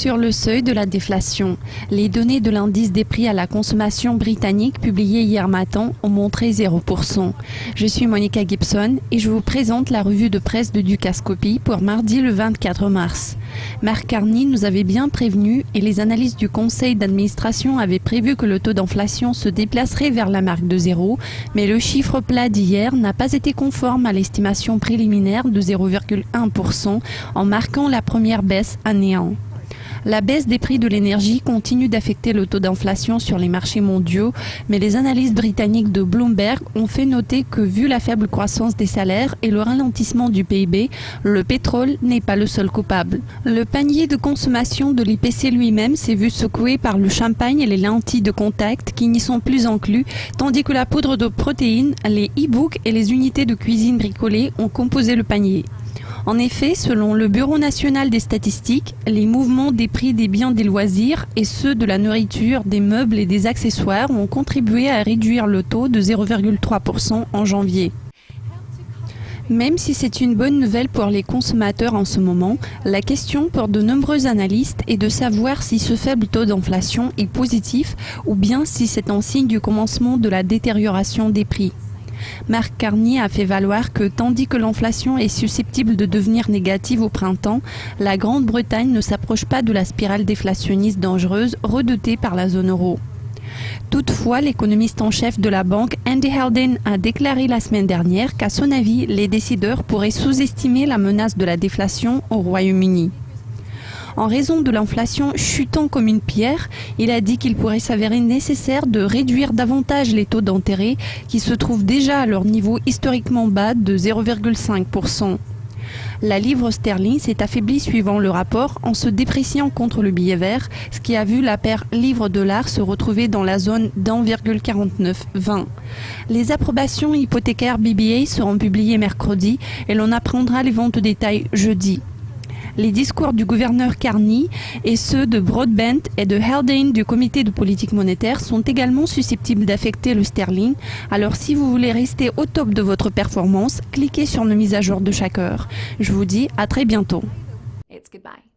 Sur le seuil de la déflation, les données de l'indice des prix à la consommation britannique publiées hier matin ont montré 0%. Je suis Monica Gibson et je vous présente la revue de presse de Dukascopy pour mardi le 24 mars. Mark Carney nous avait bien prévenu et les analystes du conseil d'administration avaient prévu que le taux d'inflation se déplacerait vers la marque de 0, mais le chiffre plat d'hier n'a pas été conforme à l'estimation préliminaire de 0,1% en marquant la première baisse à néant. La baisse des prix de l'énergie continue d'affecter le taux d'inflation sur les marchés mondiaux, mais les analystes britanniques de Bloomberg ont fait noter que vu la faible croissance des salaires et le ralentissement du PIB, le pétrole n'est pas le seul coupable. Le panier de consommation de l'IPC lui-même s'est vu secoué par le champagne et les lentilles de contact qui n'y sont plus inclus, tandis que la poudre de protéines, les e-books et les unités de cuisine bricolées ont composé le panier. En effet, selon le Bureau national des statistiques, les mouvements des prix des biens des loisirs et ceux de la nourriture, des meubles et des accessoires ont contribué à réduire le taux de 0,3% en janvier. Même si c'est une bonne nouvelle pour les consommateurs en ce moment, la question pour de nombreux analystes est de savoir si ce faible taux d'inflation est positif ou bien si c'est un signe du commencement de la détérioration des prix. Mark Carney a fait valoir que tandis que l'inflation est susceptible de devenir négative au printemps, la Grande-Bretagne ne s'approche pas de la spirale déflationniste dangereuse redoutée par la zone euro. Toutefois, l'économiste en chef de la banque, Andy Haldane, a déclaré la semaine dernière qu'à son avis, les décideurs pourraient sous-estimer la menace de la déflation au Royaume-Uni. En raison de l'inflation chutant comme une pierre, il a dit qu'il pourrait s'avérer nécessaire de réduire davantage les taux d'intérêt qui se trouvent déjà à leur niveau historiquement bas de 0,5%. La livre sterling s'est affaiblie suivant le rapport en se dépréciant contre le billet vert, ce qui a vu la paire livre-dollar se retrouver dans la zone d'1,4920. Les approbations hypothécaires BBA seront publiées mercredi et l'on apprendra les ventes au détail jeudi. Les discours du gouverneur Carney et ceux de Broadbent et de Haldane du comité de politique monétaire sont également susceptibles d'affecter le sterling. Alors si vous voulez rester au top de votre performance, cliquez sur nos mises à jour de chaque heure. Je vous dis à très bientôt. It's goodbye.